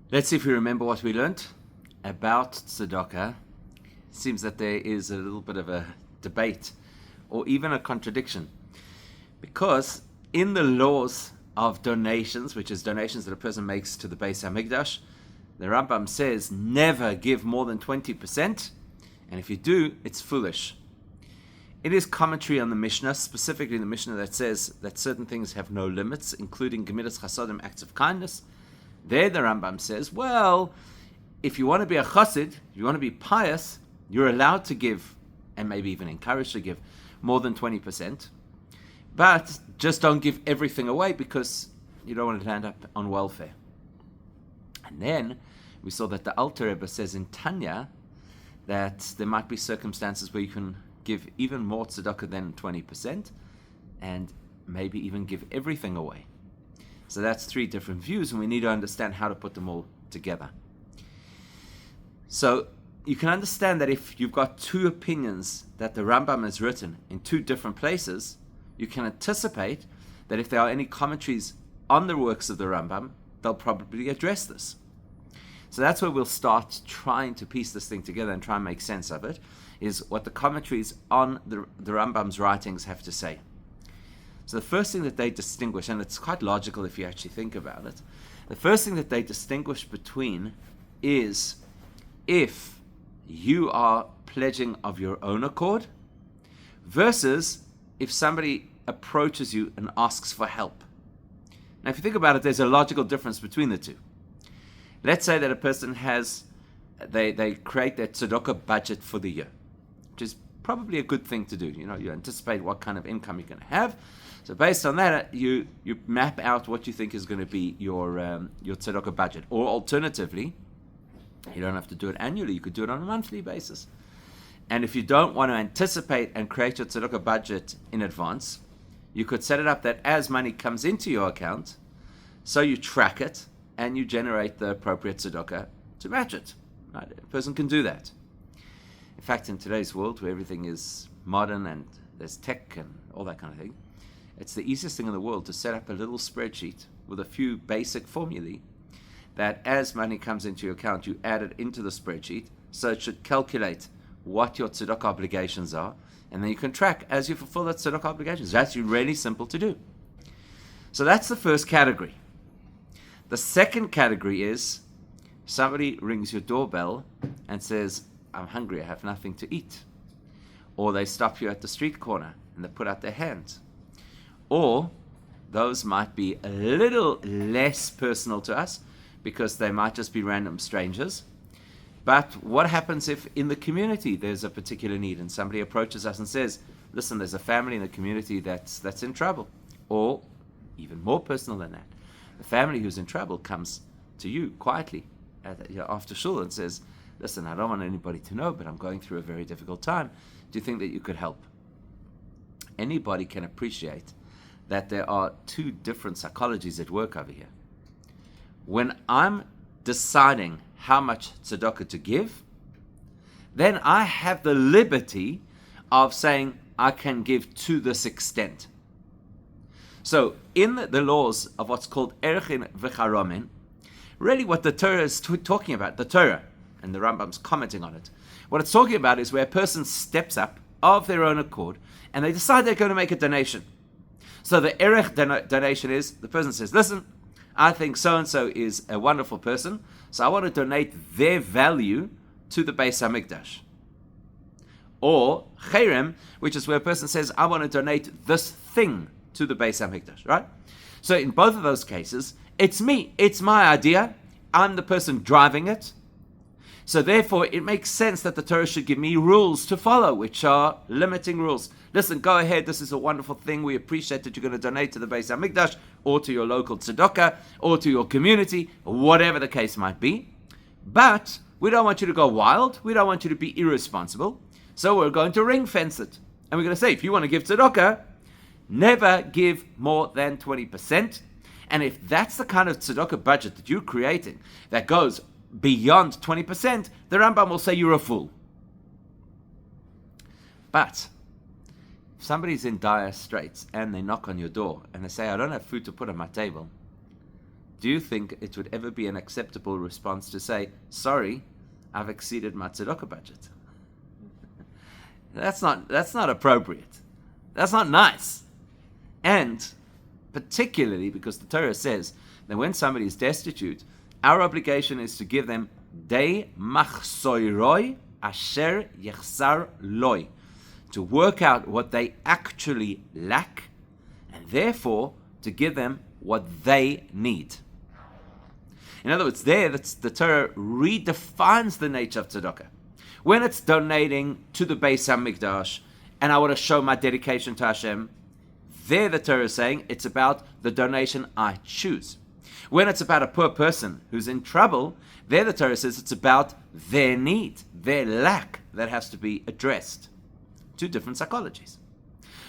Let's see if we remember what we learned about tzedakah. Seems that there is a little bit of a debate or even a contradiction, because in the laws of donations, which is donations that a person makes to the Beis Hamikdash, the Rambam says never give more than 20%, and if you do, it's foolish. It is commentary on the Mishnah, specifically the Mishnah that says that certain things have no limits, including Gemilas Chasodim, acts of kindness. There the Rambam says, well, if you want to be a chassid, if you want to be pious, you're allowed to give, and maybe even encouraged to give, more than 20%. But just don't give everything away, because you don't want to land up on welfare. And then we saw that the Alter Rebbe says in Tanya that there might be circumstances where you can give even more tzedakah than 20%, and maybe even give everything away. So that's three different views, and we need to understand how to put them all together. So you can understand that if you've got two opinions that the Rambam has written in two different places, you can anticipate that if there are any commentaries on the works of the Rambam, they'll probably address this. So that's where we'll start trying to piece this thing together and try and make sense of it, is what the commentaries on the Rambam's writings have to say. So the first thing that they distinguish, and it's quite logical if you actually think about it, the first thing that they distinguish between is if you are pledging of your own accord versus if somebody approaches you and asks for help. Now, if you think about it, there's a logical difference between the two. Let's say that a person has, they create their tzedakah budget for the year, which is probably a good thing to do. You anticipate what kind of income you're going to have. So based on that, you map out what you think is going to be your tzedakah budget. Or alternatively, you don't have to do it annually. You could do it on a monthly basis. And if you don't want to anticipate and create your tzedakah budget in advance, you could set it up that as money comes into your account, so you track it and you generate the appropriate tzedakah to match it. Right? A person can do that. In fact, in today's world where everything is modern and there's tech and all that kind of thing, it's the easiest thing in the world to set up a little spreadsheet with a few basic formulae that as money comes into your account, you add it into the spreadsheet, so it should calculate what your tzedakah obligations are, and then you can track as you fulfill that tzedakah obligations. That's really simple to do. So that's the first category. The second category is somebody rings your doorbell and says, I'm hungry, I have nothing to eat. Or they stop you at the street corner and they put out their hands. Or those might be a little less personal to us because they might just be random strangers. But what happens if in the community there's a particular need and somebody approaches us and says, listen, there's a family in the community that's in trouble? Or even more personal than that, the family who's in trouble comes to you quietly after shul and says, listen, I don't want anybody to know, but I'm going through a very difficult time. Do you think that you could help? Anybody can appreciate that there are two different psychologies at work over here. When I'm deciding how much tzedakah to give, then I have the liberty of saying I can give to this extent. So in the laws of what's called Erechin V'Charomin, really what the Torah is talking about, the Torah, and the Rambam's commenting on it, what it's talking about is where a person steps up of their own accord and they decide they're going to make a donation. So the Erech donation is, the person says, listen, I think so-and-so is a wonderful person, so I want to donate their value to the Beis Hamikdash. Or Cherem, which is where a person says, I want to donate this thing to the Beis Hamikdash, right? So in both of those cases, it's me, it's my idea, I'm the person driving it. So therefore, it makes sense that the Torah should give me rules to follow, which are limiting rules. Listen, go ahead, this is a wonderful thing. We appreciate that you're going to donate to the Beis Hamikdash, or to your local tzedakah, or to your community, or whatever the case might be. But we don't want you to go wild. We don't want you to be irresponsible. So we're going to ring fence it. And we're going to say, if you want to give tzedakah, never give more than 20%. And if that's the kind of tzedakah budget that you're creating that goes beyond 20%, the Rambam will say you're a fool. But if somebody's in dire straits and they knock on your door and they say, I don't have food to put on my table, do you think it would ever be an acceptable response to say, sorry, I've exceeded my tzedakah budget? That's not appropriate. That's not nice. And particularly because the Torah says that when somebody is destitute, our obligation is to give them dei machsoiroi asher yechsar loi, to work out what they actually lack, and therefore to give them what they need. In other words, the Torah redefines the nature of tzedakah. When it's donating to the Beis HaMikdash, and I want to show my dedication to Hashem, there the Torah is saying it's about the donation I choose. When it's about a poor person who's in trouble, there the Torah says it's about their need, their lack that has to be addressed. Two different psychologies.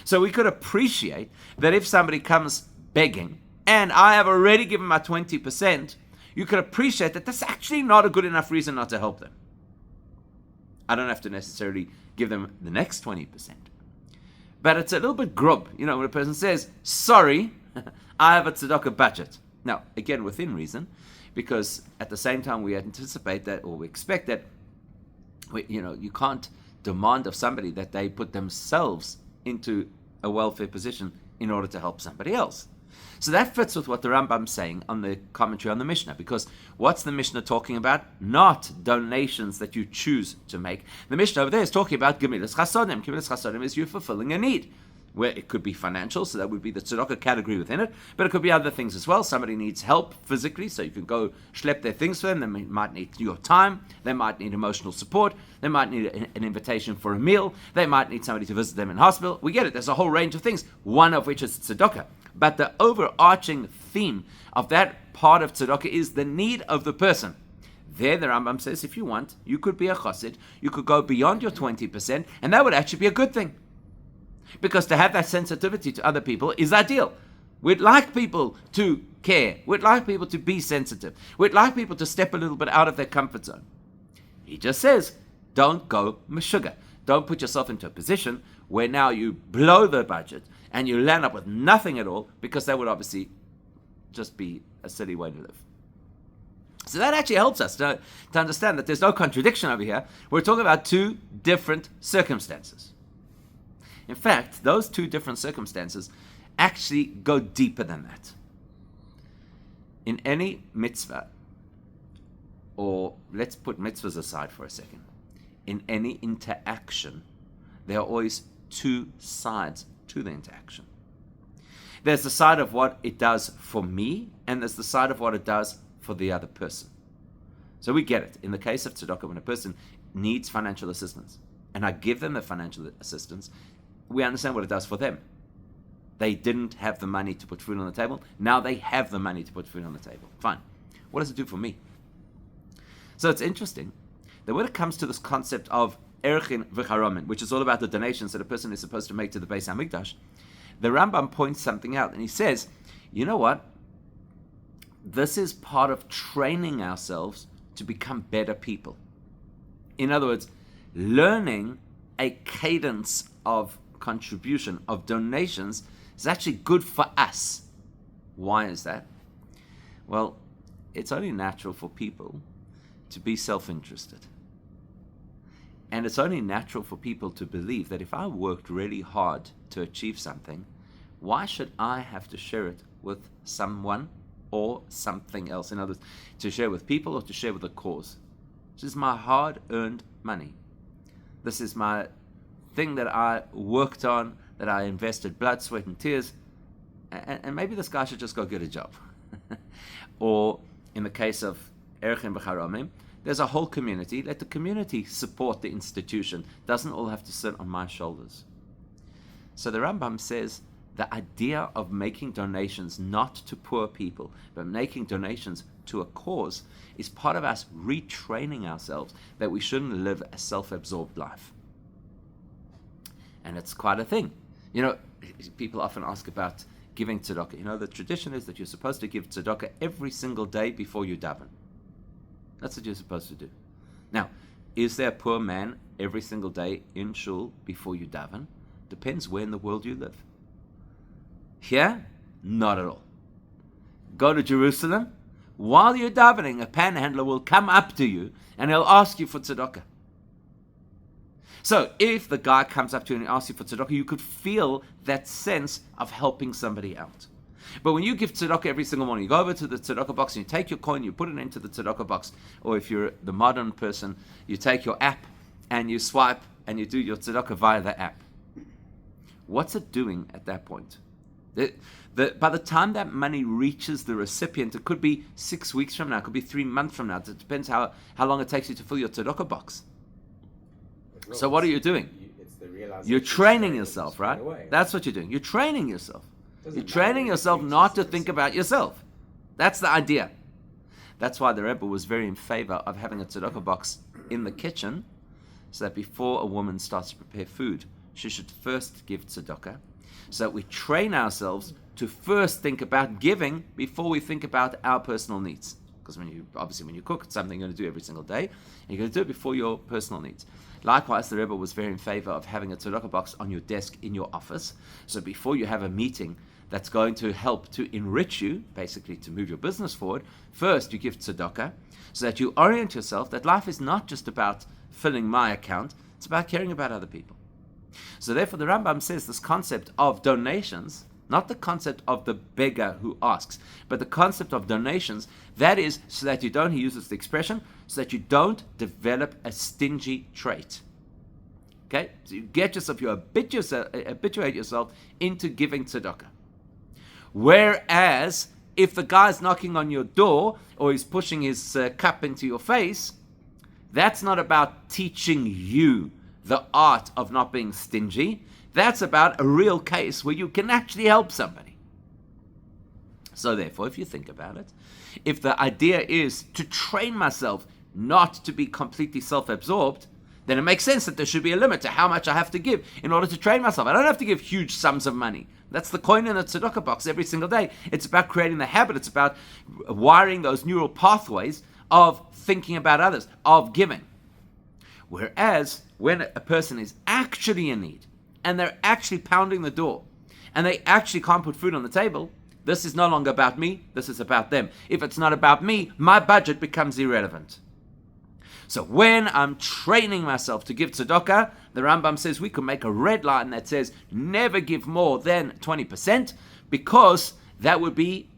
So we could appreciate that if somebody comes begging, and I have already given my 20%, you could appreciate that that's actually not a good enough reason not to help them. I don't have to necessarily give them the next 20%. But it's a little bit grub, when a person says, sorry, I have a tzedakah budget. Now, again, within reason, because at the same time we anticipate that, or we expect that, you can't demand of somebody that they put themselves into a welfare position in order to help somebody else. So that fits with what the Rambam's saying on the commentary on the Mishnah, because what's the Mishnah talking about? Not donations that you choose to make. The Mishnah over there is talking about Gemilas Chasodim. Gemilas Chasodim is you fulfilling a need, where it could be financial, so that would be the tzedakah category within it, but it could be other things as well. Somebody needs help physically, so you can go schlep their things for them. They might need your time, they might need emotional support, they might need an invitation for a meal, they might need somebody to visit them in hospital. We get it, there's a whole range of things, one of which is tzedakah. But the overarching theme of that part of tzedakah is the need of the person. There the Rambam says, if you want, you could be a chassid, you could go beyond your 20%, and that would actually be a good thing. Because to have that sensitivity to other people is ideal. We'd like people to care. We'd like people to be sensitive. We'd like people to step a little bit out of their comfort zone. He just says, don't go meshuggah. Don't put yourself into a position where now you blow the budget and you land up with nothing at all, because that would obviously just be a silly way to live. So that actually helps us to understand that there's no contradiction over here. We're talking about two different circumstances. In fact, those two different circumstances actually go deeper than that. In any mitzvah, or let's put mitzvahs aside for a second, in any interaction, there are always two sides to the interaction. There's the side of what it does for me, and there's the side of what it does for the other person. So we get it. In the case of tzedakah, when a person needs financial assistance, and I give them the financial assistance, we understand what it does for them. They didn't have the money to put food on the table. Now they have the money to put food on the table. Fine. What does it do for me? So it's interesting that when it comes to this concept of erchin v'charomin, which is all about the donations that a person is supposed to make to the Beis HaMikdash, the Rambam points something out, and he says, you know what? This is part of training ourselves to become better people. In other words, learning a cadence of contribution, of donations, is actually good for us. Why is that? Well, it's only natural for people to be self-interested. And it's only natural for people to believe that if I worked really hard to achieve something, why should I have to share it with someone or something else? In other words, to share with people or to share with a cause. This is my hard-earned money. This is my thing that I worked on, that I invested blood, sweat, and tears, and maybe this guy should just go get a job. Or in the case of Erchin B'Charomim, there's a whole community. Let the community support the institution. Doesn't all have to sit on my shoulders. So the Rambam says the idea of making donations not to poor people, but making donations to a cause, is part of us retraining ourselves that we shouldn't live a self-absorbed life. And it's quite a thing. People often ask about giving tzedakah. The tradition is that you're supposed to give tzedakah every single day before you daven. That's what you're supposed to do. Now, is there a poor man every single day in shul before you daven? Depends where in the world you live. Here, not at all. Go to Jerusalem, while you're davening, a panhandler will come up to you and he'll ask you for tzedakah. So if the guy comes up to you and asks you for tzedakah, you could feel that sense of helping somebody out. But when you give tzedakah every single morning, you go over to the tzedakah box and you take your coin, you put it into the tzedakah box, or if you're the modern person, you take your app and you swipe and you do your tzedakah via the app. What's it doing at that point? By the time that money reaches the recipient, it could be 6 weeks from now, it could be 3 months from now. It depends how long it takes you to fill your tzedakah box. Well, so what are you doing? You're training yourself, right? That's what you're doing. You're training yourself. You're training yourself not to think about yourself. That's the idea. That's why the Rebbe was very in favor of having a tzedakah box in the kitchen, so that before a woman starts to prepare food, she should first give tzedakah, so that we train ourselves to first think about giving before we think about our personal needs. Because when you cook, it's something you're going to do every single day, and you're going to do it before your personal needs. Likewise, the Rebbe was very in favor of having a tzedakah box on your desk in your office, so before you have a meeting that's going to help to enrich you, basically to move your business forward, first you give tzedakah, so that you orient yourself that life is not just about filling my account, it's about caring about other people. So therefore the Rambam says this concept of donations, not the concept of the beggar who asks, but the concept of donations, that is so that you don't, he uses the expression, so that you don't develop a stingy trait. Okay? So you get yourself, you habituate yourself into giving tzedakah. Whereas, if the guy's knocking on your door, or he's pushing his cup into your face, that's not about teaching you the art of not being stingy. That's about a real case where you can actually help somebody. So therefore, if you think about it, if the idea is to train myself not to be completely self-absorbed, then it makes sense that there should be a limit to how much I have to give in order to train myself. I don't have to give huge sums of money. That's the coin in the tzedakah box every single day. It's about creating the habit. It's about wiring those neural pathways of thinking about others, of giving. Whereas when a person is actually in need, and they're actually pounding the door, and they actually can't put food on the table, this is no longer about me, this is about them. If it's not about me, my budget becomes irrelevant. So when I'm training myself to give tzedakah, the Rambam says we can make a red line that says never give more than 20%, because that would be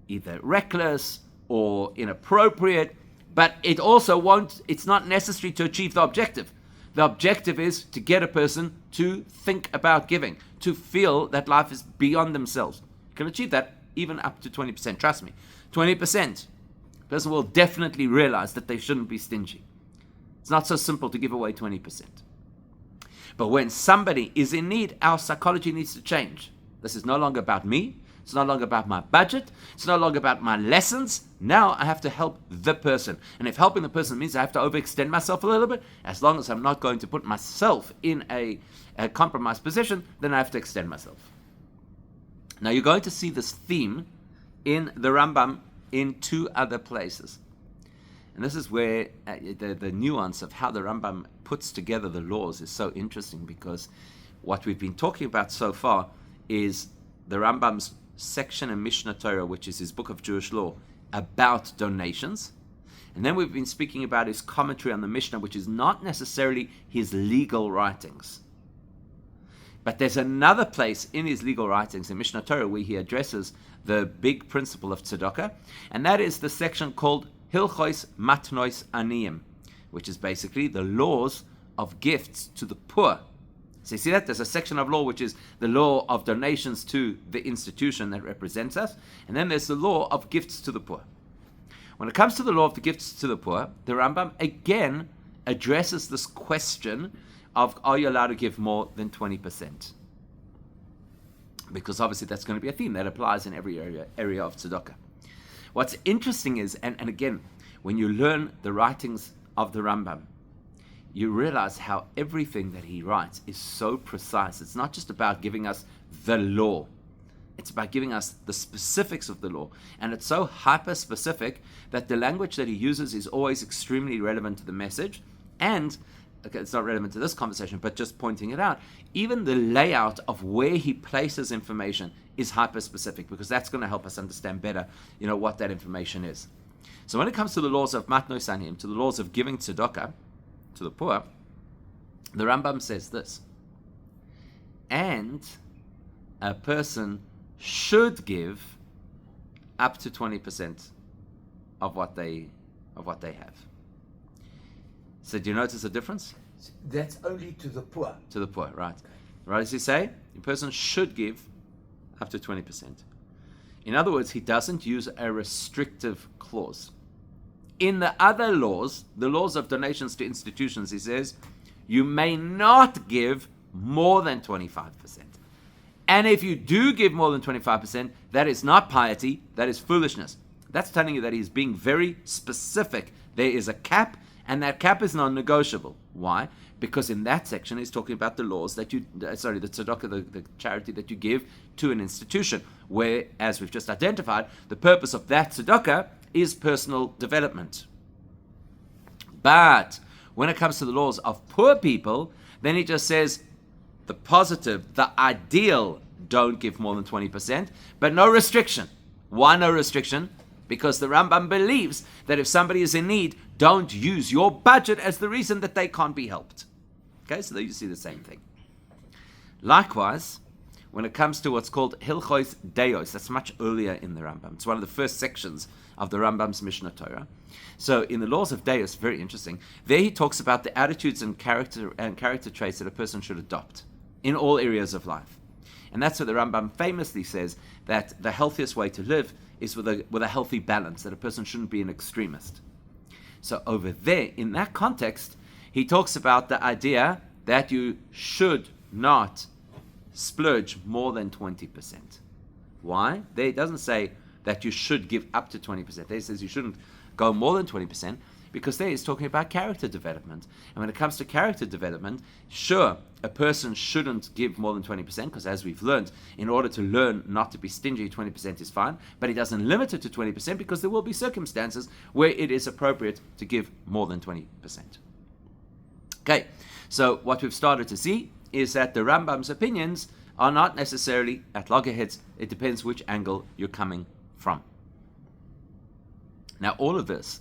either reckless or inappropriate, but it also it's not necessary to achieve the objective. The objective is to get a person to think about giving, to feel that life is beyond themselves. You can achieve that even up to 20%, trust me. 20%. A person will definitely realize that they shouldn't be stingy. It's not so simple to give away 20%. But when somebody is in need, our psychology needs to change. This is no longer about me. It's no longer about my budget. It's no longer about my lessons. Now I have to help the person. And if helping the person means I have to overextend myself a little bit, as long as I'm not going to put myself in a compromised position, then I have to extend myself. Now you're going to see this theme in the Rambam in two other places. And this is where the nuance of how the Rambam puts together the laws is so interesting, because what we've been talking about so far is the Rambam's section in Mishnah Torah, which is his book of Jewish law, about donations. And then we've been speaking about his commentary on the Mishnah, which is not necessarily his legal writings. But there's another place in his legal writings, in Mishnah Torah, where he addresses the big principle of tzedakah, and that is the section called Hilchos Matnos Aniyim, which is basically the laws of gifts to the poor. So you see that? There's a section of law which is the law of donations to the institution that represents us, and then there's the law of gifts to the poor. When it comes to the law of the gifts to the poor, the Rambam again addresses this question of, are you allowed to give more than 20%? Because obviously that's going to be a theme that applies in every area of tzedakah. What's interesting is, and again, when you learn the writings of the Rambam, you realize how everything that he writes is so precise. It's not just about giving us the law. It's about giving us the specifics of the law. And it's so hyper-specific that the language that he uses is always extremely relevant to the message. And okay, it's not relevant to this conversation, but just pointing it out, even the layout of where he places information is hyper-specific, because that's going to help us understand better, what that information is. So when it comes to the laws of matnos aniyim, to the laws of giving tzedakah to the poor, the Rambam says this: and a person should give up to 20% of what they have. So do you notice the difference? That's only to the poor. To the poor, right. Right, as you say, a person should give up to 20%. In other words, he doesn't use a restrictive clause. In the other laws, the laws of donations to institutions, he says, you may not give more than 25%. And if you do give more than 25%, that is not piety, that is foolishness. That's telling you that he's being very specific. There is a cap, and that cap is non-negotiable. Why? Because in that section, he's talking about the laws that the tzedakah, the charity that you give to an institution, where, as we've just identified, the purpose of that tzedakah is personal development. But when it comes to the laws of poor people, then he just says the positive, the ideal, don't give more than 20%, but no restriction. Why no restriction? Because the Rambam believes that if somebody is in need, don't use your budget as the reason that they can't be helped. Okay, so there you see the same thing. Likewise, when it comes to what's called Hilchos Deos, that's much earlier in the Rambam. It's one of the first sections of the Rambam's Mishnah Torah. So in the laws of Deos, very interesting, there he talks about the attitudes and character traits that a person should adopt in all areas of life. And that's what the Rambam famously says, that the healthiest way to live is with a healthy balance, that a person shouldn't be an extremist. So over there, in that context, he talks about the idea that you should not splurge more than 20%. Why? There it doesn't say that you should give up to 20%. There it says you shouldn't go more than 20%, because there he's talking about character development. And when it comes to character development, sure, a person shouldn't give more than 20%, because as we've learned, in order to learn not to be stingy, 20% is fine, but he doesn't limit it to 20%, because there will be circumstances where it is appropriate to give more than 20%. Okay, so what we've started to see is that the Rambam's opinions are not necessarily at loggerheads. It depends which angle you're coming from. Now, all of this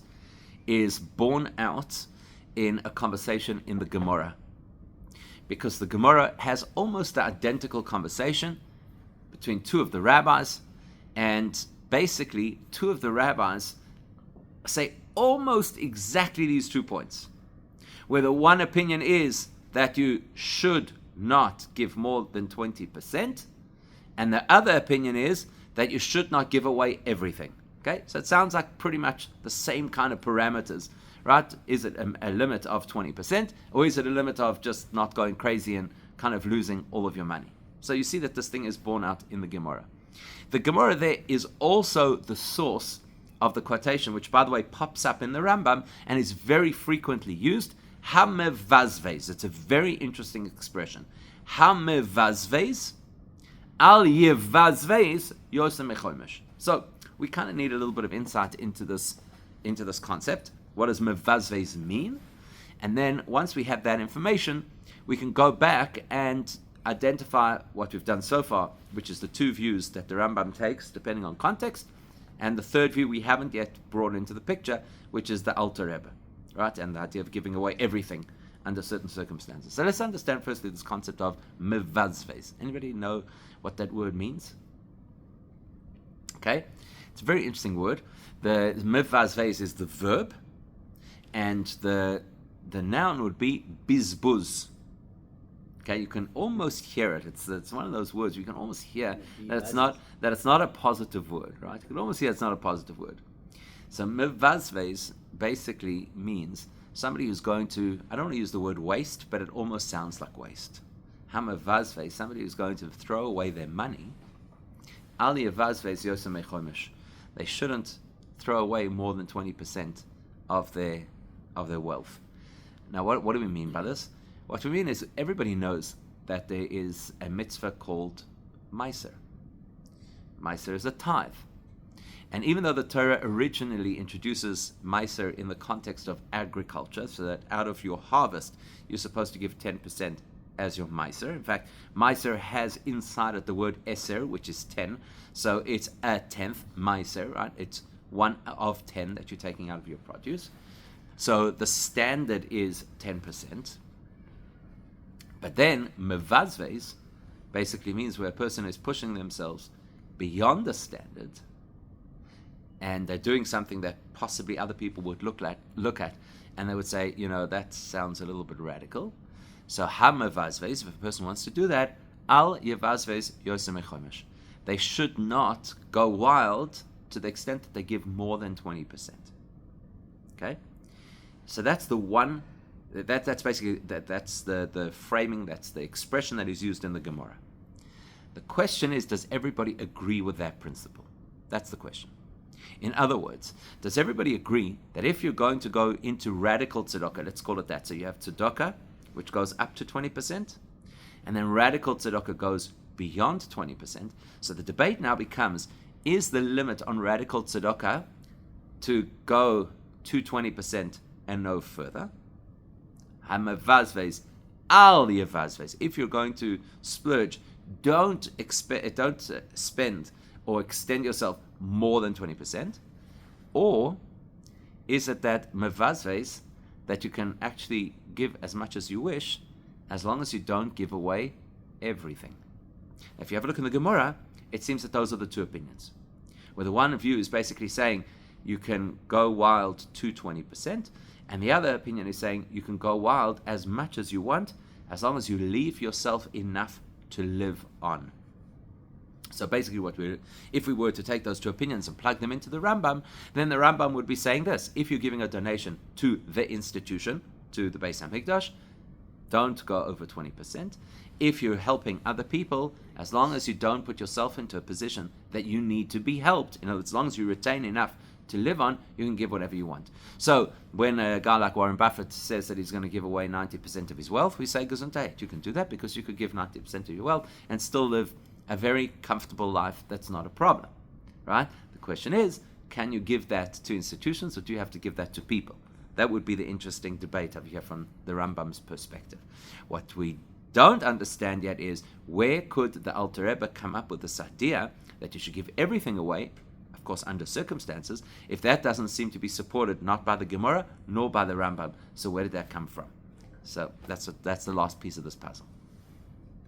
is borne out in a conversation in the Gemara, because the Gemara has almost the identical conversation between two of the rabbis, and basically two of the rabbis say almost exactly these 2 points, where the one opinion is that you should not give more than 20%, and the other opinion is that you should not give away everything. Okay, so it sounds like pretty much the same kind of parameters, right? Is it a limit of 20%, or is it a limit of just not going crazy and kind of losing all of your money? So you see that this thing is borne out in the Gemara. The Gemara there is also the source of the quotation, which, by the way, pops up in the Rambam and is very frequently used. Hamevazvez. It's a very interesting expression. Hamevazvez al yevazvez yosem mechomesh. So we kind of need a little bit of insight into this concept. What does mevazvez mean? And then once we have that information, we can go back and identify what we've done so far, which is the two views that the Rambam takes, depending on context, and the third view we haven't yet brought into the picture, which is the Alter Rebbe, right? And the idea of giving away everything under certain circumstances. So let's understand firstly this concept of mevazvez. Anybody know what that word means? Okay, it's a very interesting word. The mevazvez is the verb, and the noun would be bizbuz. Okay, you can almost hear it. It's one of those words you can almost hear that it's not a positive word, right? You can almost hear it's not a positive word. So mevazvez basically means somebody who's going to, I don't want to use the word waste, but it almost sounds like waste. Hamavazvez, somebody who's going to throw away their money. Ali avazvez yosem mechomesh. They shouldn't throw away more than 20% of their wealth. Now, what do we mean by this? What we mean is everybody knows that there is a mitzvah called Meiser. Meiser is a tithe. And even though the Torah originally introduces Meiser in the context of agriculture, so that out of your harvest, you're supposed to give 10% as your Meiser. In fact, Meiser has inside it the word Eser, which is 10. So it's a 10th Meiser, right? It's 1 of 10 that you're taking out of your produce. So the standard is 10%. But then, Mevazves basically means where a person is pushing themselves beyond the standard, and they're doing something that possibly other people would look at, and they would say, that sounds a little bit radical. So ha-mevazves, if a person wants to do that, al yevazves yosem echomish. They should not go wild to the extent that they give more than 20%. Okay? So that's the one, that's basically, that's the framing, that's the expression that is used in the Gemara. The question is, does everybody agree with that principle? That's the question. In other words, does everybody agree that if you're going to go into radical tzedakah, let's call it that, so you have tzedakah, which goes up to 20%, and then radical tzedakah goes beyond 20%. So the debate now becomes, is the limit on radical tzedakah to go to 20% and no further? Hamavazves al yevazves. If you're going to splurge, don't spend or extend yourself more than 20%? Or is it that mevazves, that you can actually give as much as you wish, as long as you don't give away everything? If you have a look in the Gemara, it seems that those are the two opinions. Where the one view is basically saying you can go wild to 20%, and the other opinion is saying you can go wild as much as you want, as long as you leave yourself enough to live on. So basically if we were to take those two opinions and plug them into the Rambam, then the Rambam would be saying this: if you're giving a donation to the institution, to the Beis HaMikdash, don't go over 20%. If you're helping other people, as long as you don't put yourself into a position that you need to be helped, as long as you retain enough to live on, you can give whatever you want. So when a guy like Warren Buffett says that he's going to give away 90% of his wealth, we say, Gesundheit, you can do that because you could give 90% of your wealth and still live a very comfortable life. That's not a problem, right? The question is, can you give that to institutions, or do you have to give that to people? That would be the interesting debate over here from the Rambam's perspective. What we don't understand yet is, where could the Alter Rebbe come up with this idea that you should give everything away, of course under circumstances, if that doesn't seem to be supported not by the Gemara nor by the Rambam? So where did that come from? So that's the last piece of this puzzle.